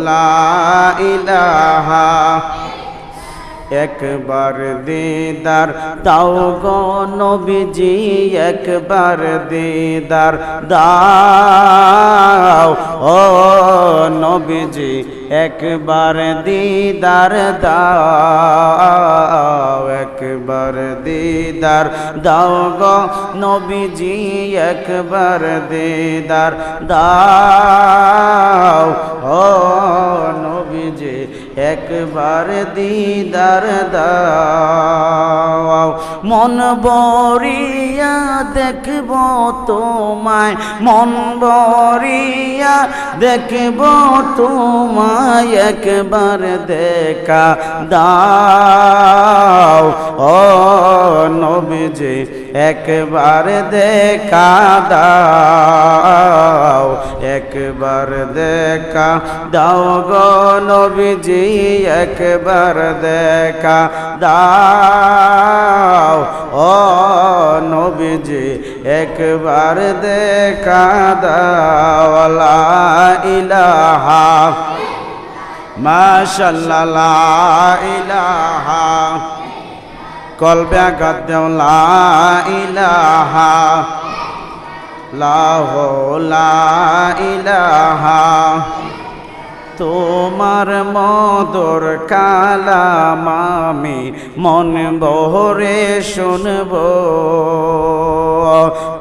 লা ইলাহা একবার দিদার দাও গো নবীজি একবার দিদার দাও ও নবীজি একবার দিদার দাও একবার দিদার দাও গো নবীজি একবার দিদার দাও ও নবীজি একবার দিদার দাও মন বরিয়া দেখব তোমায় মন বরিয়া দেখব তোমায় একবার দেখা দাও ও নবীজি একবার দেখা দাও একবার দেখা দাও গো নবীজি একবার দেখা দাও ও নবীজি একবার দেখা দাও লা ইলাহা মাশাআল্লাহ লা ইলাহা কলবে গাদেও লা ইলাহা লা ইলাহা তোমার মধুর কালাম আমি মন ভরে শুনব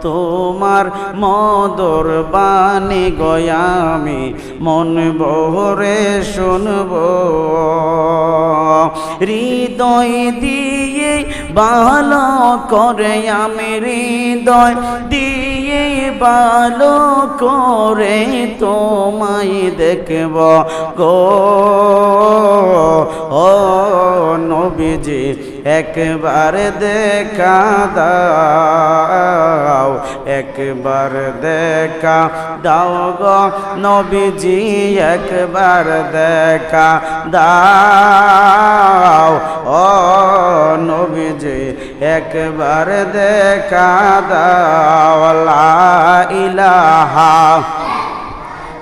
তোমার মধুর বাণী গয়ামি মন ভরে শুনব হৃদয় দিয়ে ভালো করে আমি হৃদয় দিয়ে ভালো করে তোমায় দেখব গো ও নবীজি একবার দেখা দাও একবার দেখা দাও গো নবীজি একবার দেখা দাও ও নবীজি একবার দেখা দাও লা ইলাহা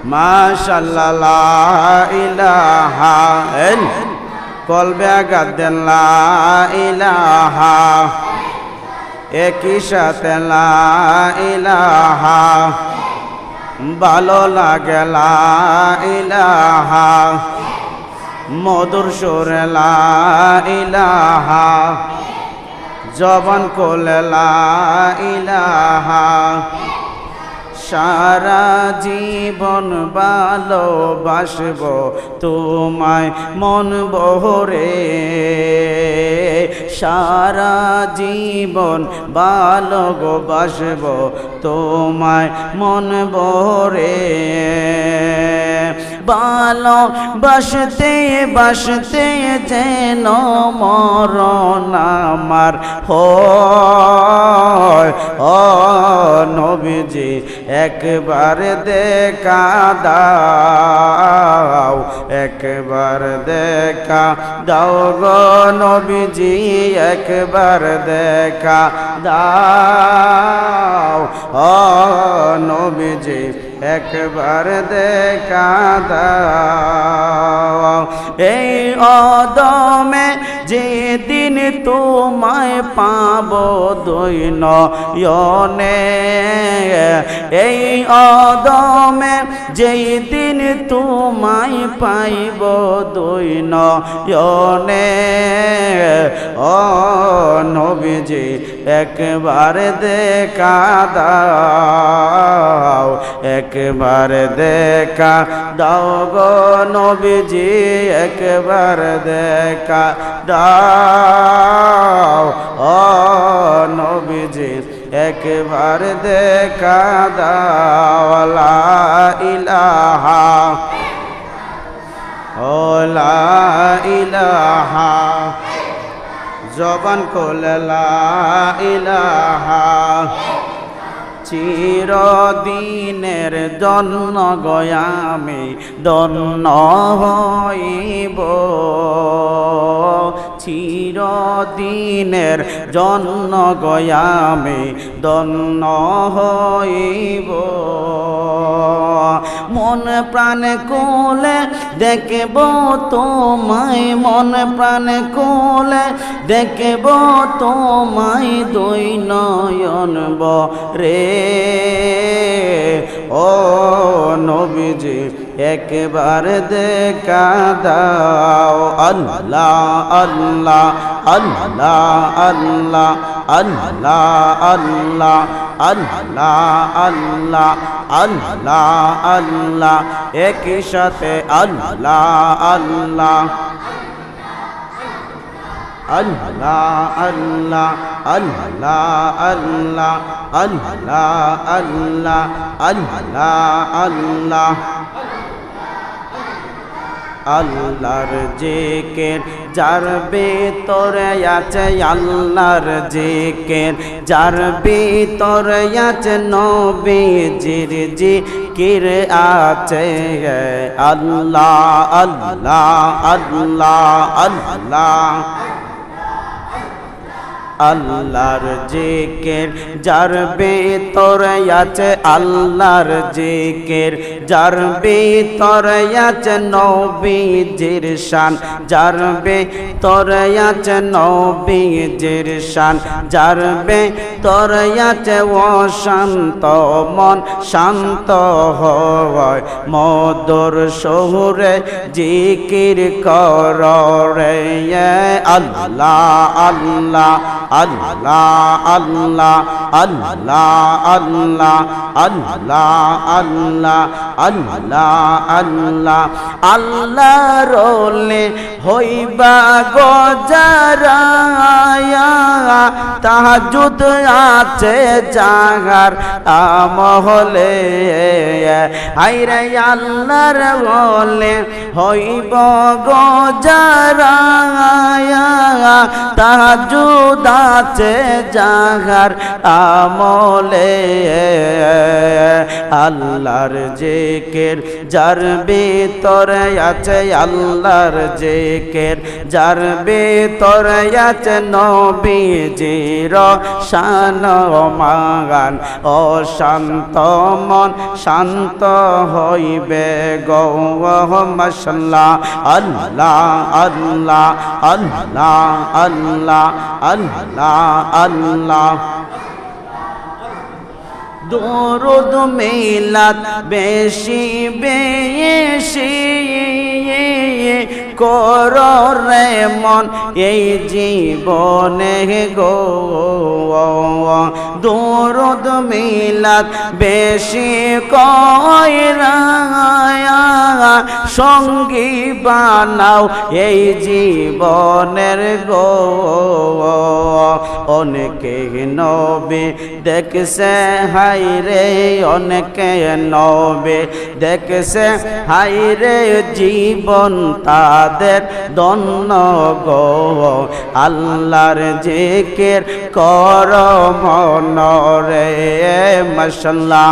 মাশাআল্লাহ লা ইলাহা কলবে গাদেন লা ইলাহা একই সাথে লা ইলাহা ভালো লাগে লা ইলাহা মধুর সুরে লা ইলাহা জবান কোলে লা ইলাহা সারা জীবন ভালোবাসব তোমায় মন ভরে সারা জীবন ভালোবাসব তোমায় মন ভরে ভালোবাসতে বাসতে যেন মরণ আমার হয় ও নবীজি একবার দেখা দাও একবার দেখা দাও গো নবীজি একবার দেখা দাও ও নবীজি একবার দেখা দাও এই অদমে যেদিন তোমায় পাব দৈনয়নে এই অদমে যেদিন তোমায় পাইব দৈনয়নে ও নবীজি একবার দেখা দাও একবার দেখা দাও গো নবীজি একবার দেখা দাও ও নবীজি একবার দেখা দাও লা ইলাহা ও লা ইলাহা জবান কোলে লা ইলাহা চিরদিনের জন্য গয়ামি দন্ন হইব চিরদিনের জন্য গয়ামে দন্ন হইব মন প্রাণ কোলে দেখব তোমায় মন প্রাণ কোলে দেখব তোমায় দুই নয়ন রে ও নবীজি একবার দেখা দাও আল্লাহ আল্লাহ আল্লাহ আল্লাহ আল্লাহ আল্লাহ আল্লাহ আল্লাহ আল্লাহ আল্লাহ একই সাথে আল্লাহ আল্লাহ আল্লাহ আল্লাহ আল্লাহ আল্লাহ আল্লাহ আল্লাহ আল্লাহ আল্লাহ আল্লাহর জিকির যার ভিতরে আছে আল্লাহর জিকির যার ভিতরে আছে নবীজির জিকির আছে আল্লাহ আল্লাহ আল্লাহ আল্লাহ আল্লাহর জিকির যার ভিতরে আছে আল্লাহর জিকির যার ভিতরে আছে নবীজির শান যার ভিতরে আছে নবীজির শান যার ভিতরে আছে অশান্ত মন শান্ত হয় মধুর সুরে জিকির কর রে আল্লাহ আল্লাহ আল্লাহ আল্লাহ আল্লাহ আল্লাহ আল্লাহ আল্লাহ আল্লাহ আল্লাহ আল্লাহ রোলে হইবা গজারায়া তাহাজ্জুদ আছে জাগার আমহলে হায়রে আল্লাহর রোলে হইব গজারায়া তাহাজ্জুদ আছে জাগার আমলে আল্লাহর জিকির যার ভিতরে আছে আল্লাহর জিকির যার ভিতরে আছে নবীজির শান মাগান ও শান্ত মন শান্ত হইবে গো মাশাআল্লাহ আল্লাহ আল্লাহ আল্লাহ আল্লাহ আল্লাহ আল্লাহ দরুদ মিলাদ বেশি বেশি কর রে মন এই জীবনে গো দরুদ মিলাদ বেশি কইরা সঙ্গী বানাও এই জীবনের গো অনেকে নবী দেখছে হাই রে অনেকে নবী দেখছে হাই রে জীবন তাদের দন্ন গো আল্লাহর জিকির কর মন রে মাশাআল্লাহ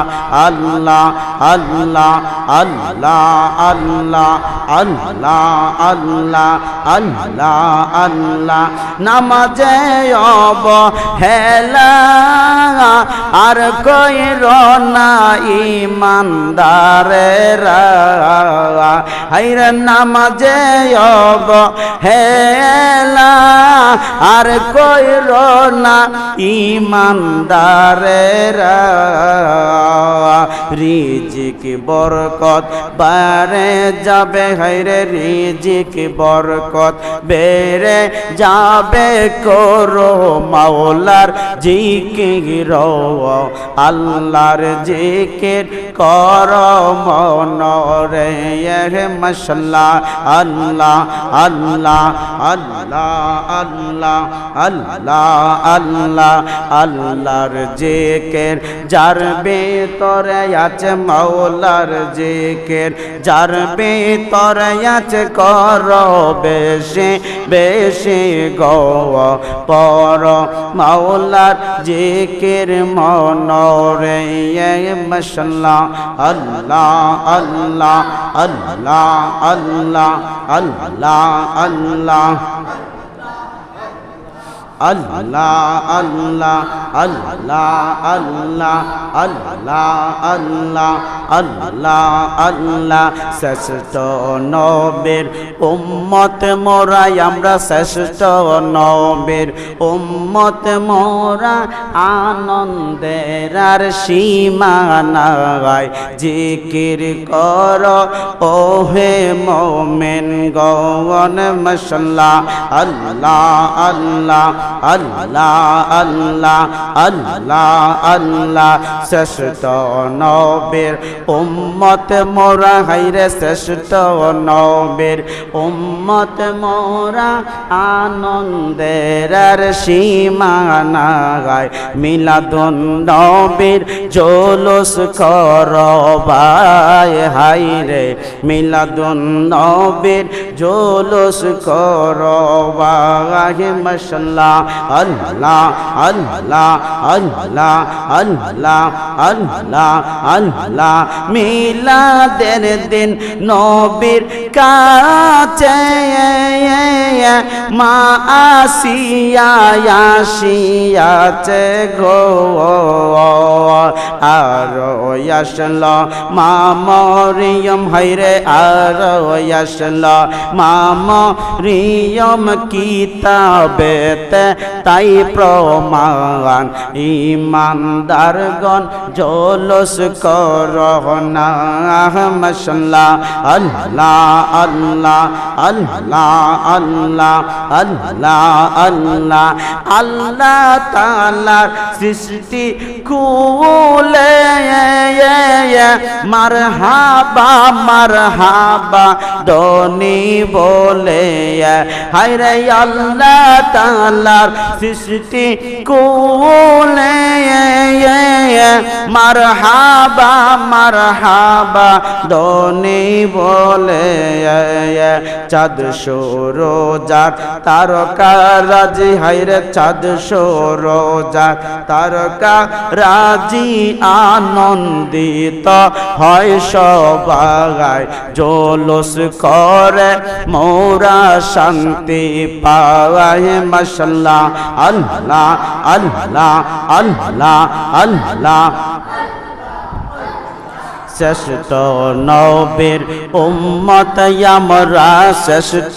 আল্লাহ আল্লাহ আল্লাহ আল্লাহ আল্লাহ আল্লাহ আল্লাহ আল্লাহ নামাজে অবহেলা আর কইর না ইমানদারেরা হায়রে নামাজে অবহেলা আর কইর না ইমানদারেরা রিজিক বরকত বারে যাবে হায়রে রিজিক বরকত বেড়ে যাবে করো মাওলার জিকির আল্লাহর জিকির কর মন রে মাশাআল্লাহ আল্লাহ আল্লাহ আল্লাহ আল্লাহ আল্লাহ আল্লাহ আল্লাহর জিকির যার ভিতরে আছে মাওলার জিকির যার ভিতরে আছে কর বেশি বেশি গো পর মাওলার জিকির মন রে মাশাআল্লাহ আল্লাহ আল্লাহ আল্লাহ আল্লাহ আল্লাহ আল্লাহ আল্লাহ আল্লাহ আল্লাহ আল্লাহ আল্লাহ আল্লাহ আল্লাহ আল্লাহ শ্রেষ্ঠ নবীর উম্মত মোরা আমরা শ্রেষ্ঠ নবীর উম্মত মোরা আনন্দের আর সীমা নাই জিকির কর ও হে মুমিন গণ মাশাআল্লাহ আল্লাহ আল্লাহ আল্লাহ আল্লাহ আল্লাহ আল্লাহ শ্রেষ্ঠ নবীর উম্মত মোরা হাইরে শ্রেষ্ঠ নবীর উম্মত মোরা আনন্দের আর সীমা নাই মিলাদুন নবীর জুলুস করবাই হাইরে মিলাদুন নবীর জুলুস করবাই মাশাআল্লাহ আল্লাহ আল্লাহ আল্লাহ আল্লাহ আল্লাহ আল্লাহ মিলাদের দিন নবীর কাছে মা আসিয়া আসিয়াছে গো আর আসল মা মরিয়ম হাইরে আর আসল মা মরিয়ম কিতাবেতে তাই প্রমাণ ইমানদারগণ জলস করনা মাশাআল্লাহ আল্লাহ আল্লাহ আল্লাহ আল্লাহ আল্লাহ আল্লাহ আল্লাহ তাআলার সৃষ্টি কুলে মারহাবা মারহাবা দনি বলে হায়রে আল্লাহ তাআলার সৃষ্টি কুলে মারহাবা মারহাবা দনি বলে চাঁদ সূরজাত তারকা রাজি হায়রে চাঁদ সূরজাত তারকা রাজি আনন্দিত হয় সবাই জলস করে মোরা শান্তি পায় মাশাআল্লাহ আল্লাহ আল্লাহ আল্লাহ আল্লাহ শ্রেষ্ঠ নবীর উম্মত আমরা শ্রেষ্ঠ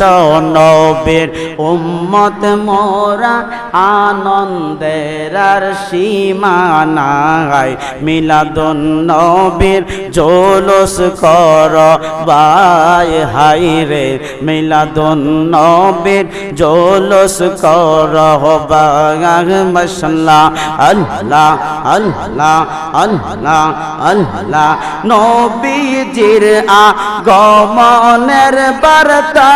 নবীর উম্মত মোরা আনন্দের আর সীমা নাই মিলাদুন নবীর জুলুস করবাই হাইরে মিলাদুন নবীর জুলুস করবাই মাশাআল্লাহ আল্লাহ আল্লাহ আল্লাহ আল্লাহ নবীজির আগমনের বার্তা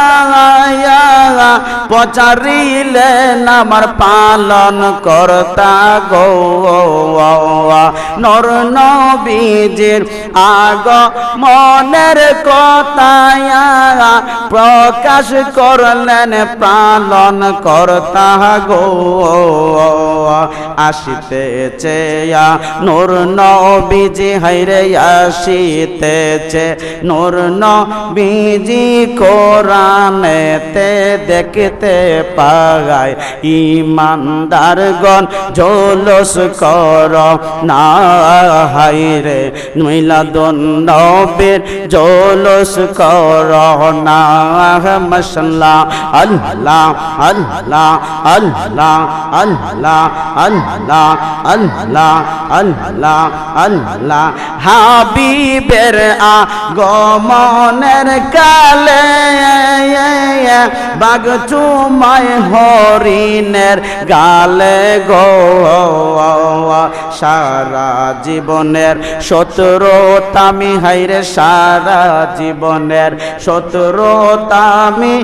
পচারিলেন আমার পালন কর্তা গো নর নবীজির আগমনের কথা প্রকাশ করলেন পালন কর্তা গো আসিতেছে নূর নবীজি হাইরে আসিতেছে নূর নবীজি কোরআনেতে দেখতে পায় ঈমানদারগণ জলস কর না হায়রে মিলাদুন নবীর জলস কর না মাশাআল্লাহ আল্লাহ আল্লাহ আল্লাহ আল্লাহ আল্লাহ আল্লাহ আল্লাহ আল্লাহ হাবিবের আগমনের কালে বাঘ চুমায় হরিণের গালে গো সারা জীবনের শত্রুতামি হাইরে সারা জীবনের শত্রুতামি